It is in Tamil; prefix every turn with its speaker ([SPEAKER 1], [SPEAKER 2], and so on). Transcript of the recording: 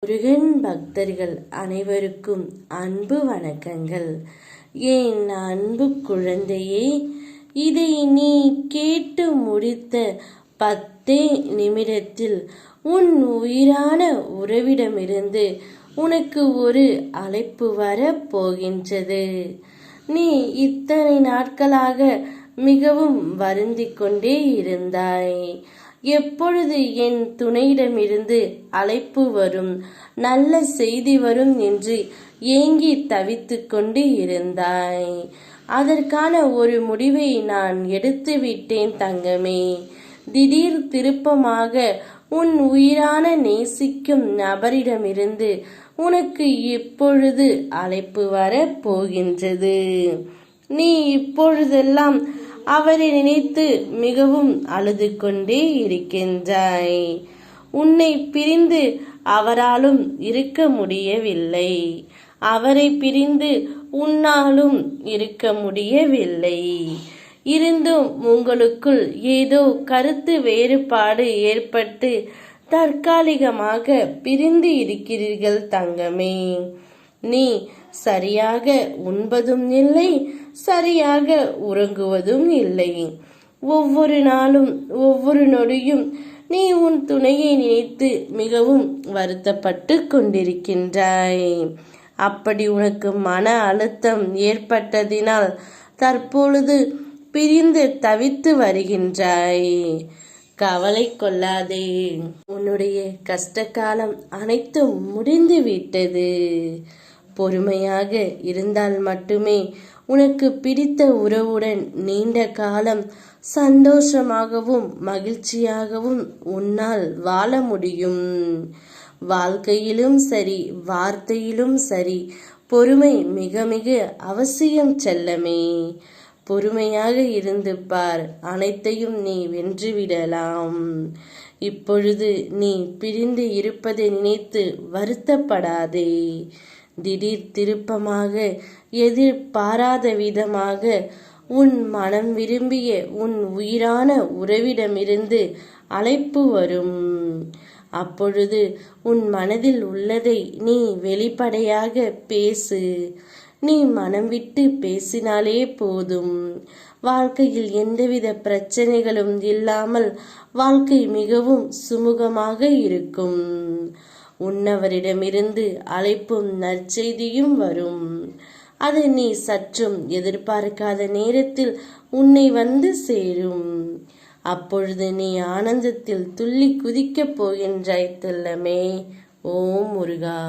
[SPEAKER 1] முருகன் பக்தர்கள் அனைவருக்கும் அன்பு வணக்கங்கள். என் அன்பு குழந்தையே, இதை நீ கேட்டு முடித்த 10 நிமிடத்தில் உன் உயிரான உறவிடமிருந்து உனக்கு ஒரு அழைப்பு வர போகின்றது. நீ இத்தனை நாட்களாக மிகவும் வருந்திக் கொண்டே இருந்தாய். எப்பொழுது என் துணையிடமிருந்து அழைப்பு வரும், நல்ல செய்தி வரும் என்று ஏங்கி தவித்து கொண்டு இருந்தாய். அதற்கான ஒரு முடிவை நான் எடுத்து விட்டேன் தங்கமே. திடீர் திருப்பமாக உன் உயிரான நேசிக்கும் நபரிடமிருந்து உனக்கு இப்பொழுது அழைப்பு வர போகின்றது. நீ இப்பொழுதெல்லாம் அவரை நினைத்து மிகவும் அழுது கொண்டே இருக்கின்றாய். உன்னை பிரிந்து அவராலும் இருக்க முடியவில்லை. அவரை பிரிந்து உன்னாலும் இருக்க முடியவில்லை. இருந்தும் உங்களுக்குள் ஏதோ கருத்து வேறுபாடு ஏற்பட்டு தற்காலிகமாக பிரிந்து இருக்கிறீர்கள் தங்கமே. நீ சரியாக உண்பதும் இல்லை, சரியாக உறங்குவதும் இல்லை. ஒவ்வொரு நாளும் ஒவ்வொரு நொடியும் நீ உன் துணையை நினைத்து மிகவும் வருத்தப்பட்டு கொண்டிருக்கின்றாய். அப்படி உனக்கு மன அழுத்தம் ஏற்பட்டதினால் தற்பொழுது பிரிந்து தவித்து வருகின்றாய். கவலை கொள்ளாதே. உன்னுடைய கஷ்டகாலம் அனைத்தும் முடிந்து விட்டது. பொறுமையாக இருந்தால் மட்டுமே உனக்கு பிடித்த உறவுடன் நீண்ட காலம் சந்தோஷமாகவும் மகிழ்ச்சியாகவும் உன்னால் வாழ முடியும். வாழ்க்கையிலும் சரி, வார்த்தையிலும் சரி, பொறுமை மிக மிக அவசியம் செல்லமே. பொறுமையாக இருந்து பார், அனைத்தையும் நீ வென்றுவிடலாம். இப்பொழுது நீ பிரிந்து இருப்பதை நினைத்து வருத்தப்படாதே. திடீர் திருப்பமாக, எதிர்பாராத விதமாக உன் மனம் விரும்பிய உன் உயிரான உறவிடமிருந்து அழைப்பு வரும். அப்பொழுது உன் மனதில் உள்ளதை நீ வெளிப்படையாக பேசு. நீ மனம் விட்டு பேசினாலே போதும். வாழ்க்கையில் எந்தவித பிரச்சனைகளும் இல்லாமல் வாழ்க்கை மிகவும் சுமூகமாக இருக்கும். உன்னவரிடமிருந்து அழைப்பும் நற்செய்தியும் வரும். அது நீ சற்றும் எதிர்பார்க்காத நேரத்தில் உன்னை வந்து சேரும். அப்பொழுது நீ ஆனந்தத்தில் துள்ளி குதிக்கப் போகின்றாய் செல்லமே. ஓம் முருகா.